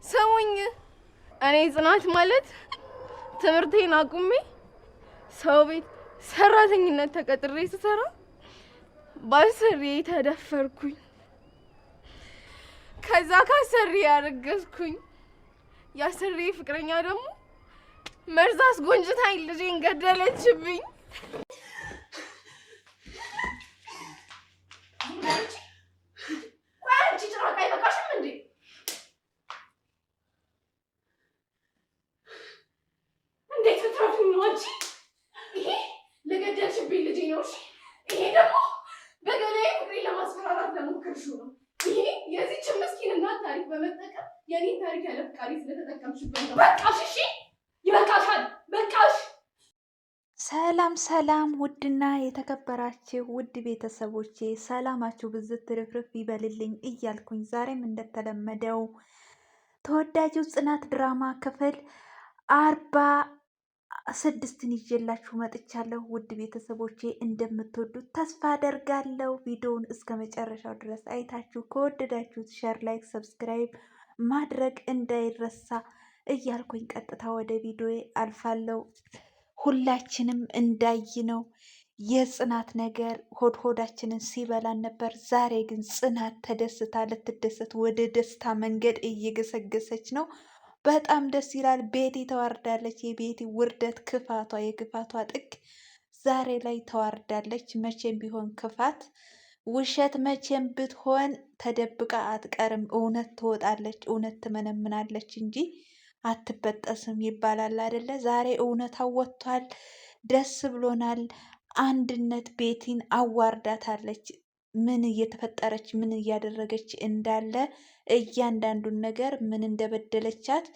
ሰውኝ እኔ ጽናት ማለት ትምህርቴን አቁሜ ሰው ቤት ሰራተኝነት ተቀጥሬ ስሰራ ባሰሪ ተደፈርኩኝ። ከዛ ካሰሪ ያረገዝኩኝ። ያሰሪ ፍቅረኛ ደግሞ መርዝ አስጎንጭታኝ ልጄን ገደለችብኝ። ለገደልሽብኝ ልጄ ነው። ይሄ ደግሞ በገላዬ ፍቅሬ ለማስፈራራት ለሞከርሽው ነው። ይሄ የዚህችን ምስኪን እናት ታሪክ በመጠቀም የኔን ታሪክ ያለ ፍቃሪ ስለተጠቀምሽበት ነው። በቃሽ፣ እሺ ይበቃሻል፣ በቃሽ። ሰላም ሰላም! ውድና የተከበራችሁ ውድ ቤተሰቦቼ ሰላማችሁ ብዝት ትርፍርፍ ይበልልኝ እያልኩኝ ዛሬም እንደተለመደው ተወዳጁ ጽናት ድራማ ክፍል 46ን ይዤላችሁ መጥቻለሁ። ውድ ቤተሰቦቼ እንደምትወዱት ተስፋ አደርጋለሁ። ቪዲዮውን እስከ መጨረሻው ድረስ አይታችሁ ከወደዳችሁት ሸር፣ ላይክ፣ ሰብስክራይብ ማድረግ እንዳይረሳ እያልኩኝ ቀጥታ ወደ ቪዲዮ አልፋለሁ። ሁላችንም እንዳይነው የጽናት ነገር ሆድ ሆዳችንን ሲበላን ነበር። ዛሬ ግን ጽናት ተደስታ ልትደሰት ወደ ደስታ መንገድ እየገሰገሰች ነው። በጣም ደስ ይላል። ቤቲ ተዋርዳለች። የቤቲ ውርደት ክፋቷ፣ የክፋቷ ጥግ ዛሬ ላይ ተዋርዳለች። መቼም ቢሆን ክፋት፣ ውሸት መቼም ብትሆን ተደብቃ አትቀርም። እውነት ትወጣለች፣ እውነት ትመነምናለች እንጂ አትበጠስም ይባላል አይደለ? ዛሬ እውነታው ወጥቷል። ደስ ብሎናል። አንድነት ቤቲን አዋርዳታለች። ምን እየተፈጠረች ምን እያደረገች እንዳለ እያንዳንዱን ነገር ምን እንደበደለቻት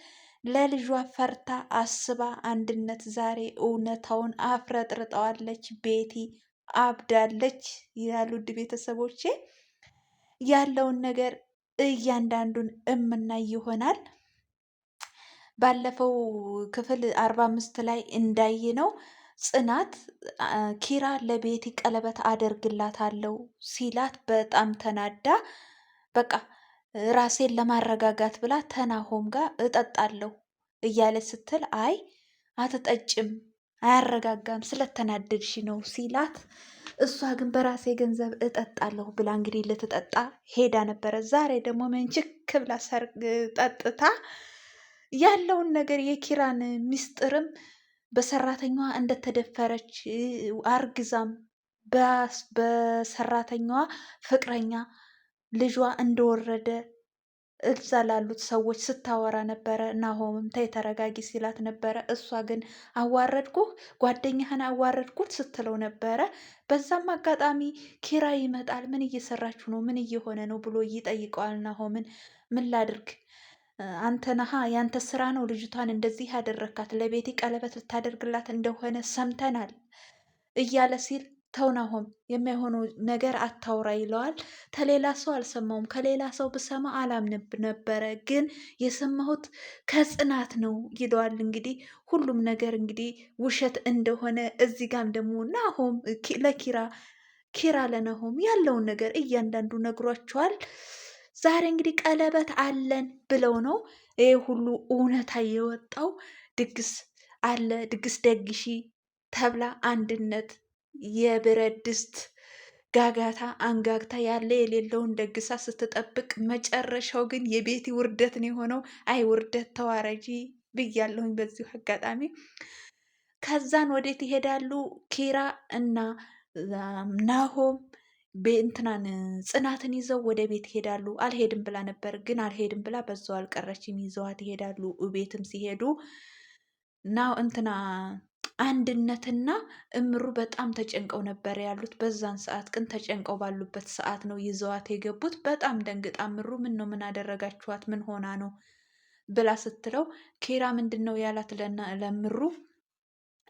ለልጇ ፈርታ አስባ አንድነት ዛሬ እውነታውን አፍረጥርጠዋለች። ቤቲ አብዳለች ይላሉ ውድ ቤተሰቦቼ። ያለውን ነገር እያንዳንዱን እምናይ ይሆናል። ባለፈው ክፍል 45 ላይ እንዳይ ነው ጽናት ኪራ ለቤቲ ቀለበት አደርግላታለሁ ሲላት በጣም ተናዳ በቃ ራሴን ለማረጋጋት ብላ ተናሆም ጋር እጠጣለሁ እያለች ስትል አይ አትጠጭም፣ አያረጋጋም፣ ስለተናደድሽ ነው ሲላት እሷ ግን በራሴ ገንዘብ እጠጣለሁ ብላ እንግዲህ ልትጠጣ ሄዳ ነበረ። ዛሬ ደግሞ መንችክ ብላ ጠጥታ ያለውን ነገር የኪራን ሚስጥርም በሰራተኛዋ እንደተደፈረች አርግዛም በሰራተኛዋ ፍቅረኛ ልጇ እንደወረደ እዛ ላሉት ሰዎች ስታወራ ነበረ። ናሆምም ተይ ተረጋጊ ሲላት ነበረ። እሷ ግን አዋረድኩህ፣ ጓደኛህን አዋረድኩት ስትለው ነበረ። በዛም አጋጣሚ ኪራ ይመጣል። ምን እየሰራችሁ ነው? ምን እየሆነ ነው ብሎ ይጠይቀዋል ናሆምን። ምን ላድርግ አንተ ነሃ፣ ያንተ ስራ ነው ልጅቷን እንደዚህ ያደረካት፣ ለቤቲ ቀለበት ልታደርግላት እንደሆነ ሰምተናል እያለ ሲል ተው ናሆም የሚሆነው ነገር አታውራ ይለዋል። ከሌላ ሰው አልሰማውም፣ ከሌላ ሰው ብሰማ አላምንብ ነበረ፣ ግን የሰማሁት ከጽናት ነው ይለዋል። እንግዲህ ሁሉም ነገር እንግዲህ ውሸት እንደሆነ እዚህ ጋም ደግሞ ናሆም ኪራ ለናሆም ያለውን ነገር እያንዳንዱ ነግሯቸዋል። ዛሬ እንግዲህ ቀለበት አለን ብለው ነው ይህ ሁሉ እውነታ የወጣው። ድግስ አለ፣ ድግስ ደግሺ ተብላ አንድነት የብረት ድስት ጋጋታ አንጋግታ ያለ የሌለውን ደግሳ ስትጠብቅ መጨረሻው ግን የቤቲ ውርደት ነው የሆነው። አይ ውርደት ተዋረጂ ብያለሁኝ በዚሁ አጋጣሚ። ከዛን ወዴት ይሄዳሉ? ኪራ እና ናሆም እንትናን ጽናትን ይዘው ወደ ቤት ይሄዳሉ። አልሄድም ብላ ነበር፣ ግን አልሄድም ብላ በዛው አልቀረችም። ይዘዋት ይሄዳሉ። ቤትም ሲሄዱ እንትና አንድነትና እምሩ በጣም ተጨንቀው ነበር ያሉት። በዛን ሰዓት ግን ተጨንቀው ባሉበት ሰዓት ነው ይዘዋት የገቡት። በጣም ደንግጣ እምሩ ምን ነው ምን አደረጋችኋት? ምን ሆና ነው ብላ ስትለው ኪራ ምንድን ነው ያላት ለምሩ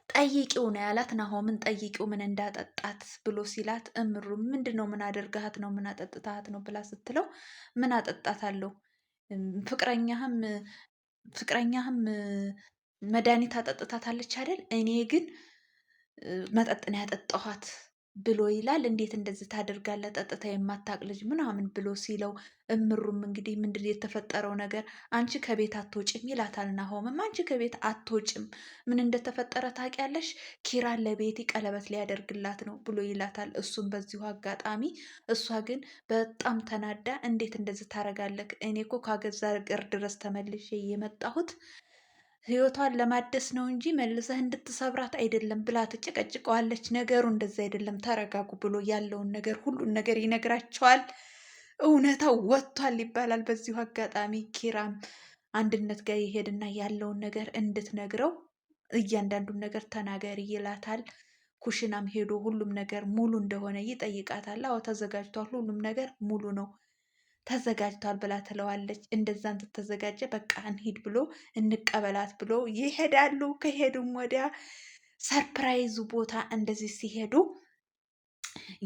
ጠይቂው ነው ያላት። ናሆምን ጠይቂው ምን እንዳጠጣት ብሎ ሲላት እምሩ ምንድን ነው ምን አደርጋት ነው ምን አጠጥታት ነው ብላ ስትለው ምን አጠጣት አለው ፍቅረኛህም መድኃኒት አጠጥታታለች አይደል? እኔ ግን መጠጥ ነው ያጠጣኋት ብሎ ይላል። እንዴት እንደዚህ ታደርጋለህ ጠጥታ የማታቅ ልጅ ምናምን ብሎ ሲለው እምሩም እንግዲህ ምንድን የተፈጠረው ነገር አንቺ ከቤት አትወጭም ይላታል። ናሆምም አንቺ ከቤት አትወጭም ምን እንደተፈጠረ ታውቂያለሽ? ኪራን ለቤቲ ቀለበት ሊያደርግላት ነው ብሎ ይላታል። እሱም በዚሁ አጋጣሚ እሷ ግን በጣም ተናዳ እንዴት እንደዚህ ታደርጋለህ? እኔ እኮ ካገዛ ገር ድረስ ተመልሼ የመጣሁት ህይወቷን ለማደስ ነው እንጂ መልሰህ እንድትሰብራት አይደለም ብላ ትጨቀጭቀዋለች። ነገሩ እንደዚ አይደለም ተረጋጉ ብሎ ያለውን ነገር ሁሉን ነገር ይነግራቸዋል። እውነታው ወጥቷል ይባላል። በዚሁ አጋጣሚ ኪራም አንድነት ጋር ይሄድና ያለውን ነገር እንድትነግረው እያንዳንዱን ነገር ተናገሪ ይላታል። ኩሽናም ሄዶ ሁሉም ነገር ሙሉ እንደሆነ ይጠይቃታል። አዎ ተዘጋጅቷል፣ ሁሉም ነገር ሙሉ ነው ተዘጋጅቷል ብላ ትለዋለች። እንደዛን ተዘጋጀ በቃ እንሂድ ብሎ እንቀበላት ብሎ ይሄዳሉ። ከሄዱም ወዲያ ሰርፕራይዙ ቦታ እንደዚህ ሲሄዱ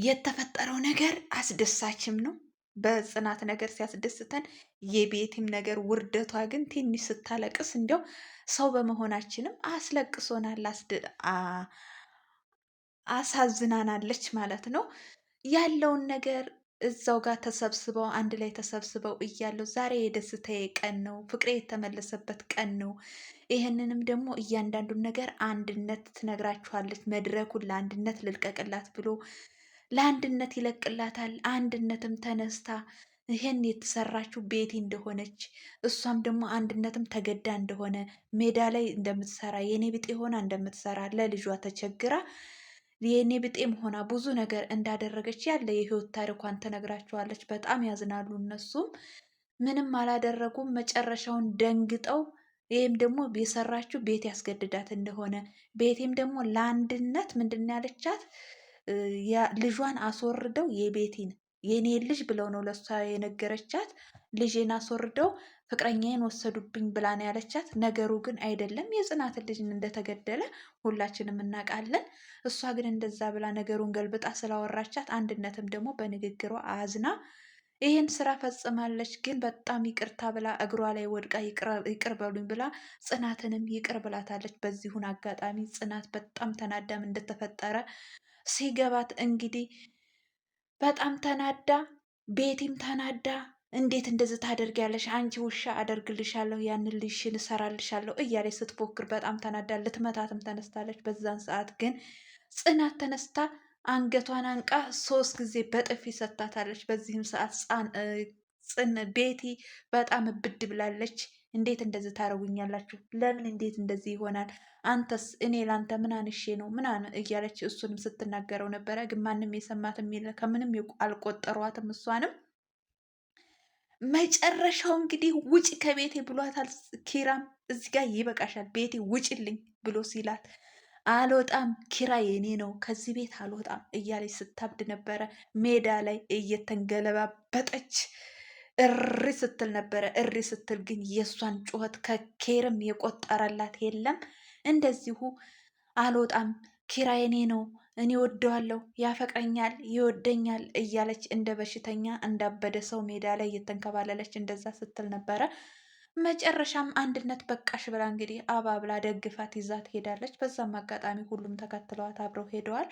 የተፈጠረው ነገር አስደሳችም ነው። በጽናት ነገር ሲያስደስተን የቤቲም ነገር ውርደቷ ግን ትንሽ ስታለቅስ እንዲያው ሰው በመሆናችንም አስለቅሶናል፣ አሳዝናናለች ማለት ነው ያለውን ነገር እዛው ጋር ተሰብስበው አንድ ላይ ተሰብስበው እያለው ዛሬ የደስታዬ ቀን ነው፣ ፍቅሬ የተመለሰበት ቀን ነው። ይህንንም ደግሞ እያንዳንዱን ነገር አንድነት ትነግራችኋለች። መድረኩን ለአንድነት ልልቀቅላት ብሎ ለአንድነት ይለቅላታል። አንድነትም ተነስታ ይህን የተሰራችው ቤቲ እንደሆነች እሷም ደግሞ አንድነትም ተገዳ እንደሆነ ሜዳ ላይ እንደምትሰራ የኔ ብጤ ሆና እንደምትሰራ ለልጇ ተቸግራ የኔ ብጤም ሆና ብዙ ነገር እንዳደረገች ያለ የህይወት ታሪኳን ትነግራቸዋለች። በጣም ያዝናሉ። እነሱም ምንም አላደረጉም። መጨረሻውን ደንግጠው ይህም ደግሞ የሰራችው ቤት ያስገድዳት እንደሆነ ቤቴም ደግሞ ለአንድነት ምንድን ያለቻት ልጇን አስወርደው የቤቲን የኔ ልጅ ብለው ነው ለሷ የነገረቻት። ልጄን አስወርደው ፍቅረኛዬን ወሰዱብኝ ብላ ነው ያለቻት። ነገሩ ግን አይደለም፣ የጽናትን ልጅ እንደተገደለ ሁላችንም እናውቃለን። እሷ ግን እንደዛ ብላ ነገሩን ገልብጣ ስላወራቻት አንድነትም ደግሞ በንግግሯ አዝና ይህን ስራ ፈጽማለች። ግን በጣም ይቅርታ ብላ እግሯ ላይ ወድቃ ይቅር በሉኝ ብላ ጽናትንም ይቅር ብላታለች። በዚሁን አጋጣሚ ጽናት በጣም ተናዳም እንደተፈጠረ ሲገባት እንግዲህ በጣም ተናዳ ቤቲም ተናዳ እንዴት እንደዚህ ታደርጊያለሽ? አንቺ ውሻ አደርግልሻለሁ፣ ያንን ልሽን እሰራልሻለሁ እያለች ስትፎክር በጣም ተናዳ ልትመታትም ተነስታለች። በዛን ሰዓት ግን ጽናት ተነስታ አንገቷን አንቃ 3 ጊዜ በጥፊ ሰታታለች። በዚህም ሰዓት ቤቲ በጣም እብድ ብላለች። እንዴት እንደዚህ ታረጉኛላችሁ? ለምን እንዴት እንደዚህ ይሆናል? አንተስ እኔ ላንተ ምን አንሼ ነው ምናምን እያለች እሱንም ስትናገረው ነበረ። ግን ማንም የሰማትም የለ፣ ከምንም አልቆጠሯትም እሷንም። መጨረሻው እንግዲህ ውጭ ከቤቴ ብሏታል ኪራም። እዚህ ጋር ይበቃሻል ቤቴ ውጭልኝ ብሎ ሲላት አልወጣም ኪራ የኔ ነው ከዚህ ቤት አልወጣም እያለች ስታብድ ነበረ። ሜዳ ላይ እየተንገለባበጠች እሪ ስትል ነበረ። እሪ ስትል ግን የእሷን ጩኸት ከኬርም የቆጠረላት የለም። እንደዚሁ አልወጣም ኪራ የኔ ነው እኔ ወደዋለሁ፣ ያፈቅረኛል፣ ይወደኛል እያለች እንደ በሽተኛ እንዳበደ ሰው ሜዳ ላይ እየተንከባለለች እንደዛ ስትል ነበረ። መጨረሻም አንድነት በቃሽ ብላ እንግዲህ አባብላ ደግፋት ይዛት ሄዳለች። በዛም አጋጣሚ ሁሉም ተከትለዋት አብረው ሄደዋል።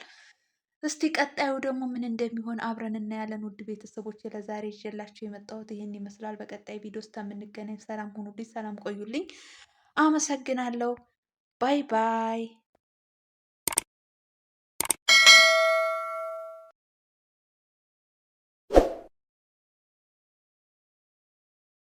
እስቲ ቀጣዩ ደግሞ ምን እንደሚሆን አብረን እናያለን። ውድ ቤተሰቦች ለዛሬ ይዤላችሁ የመጣሁት ይህን ይመስላል። በቀጣይ ቪዲዮ ውስጥ የምንገናኝ። ሰላም ሁኑልኝ፣ ሰላም ቆዩልኝ። አመሰግናለሁ። ባይ ባይ።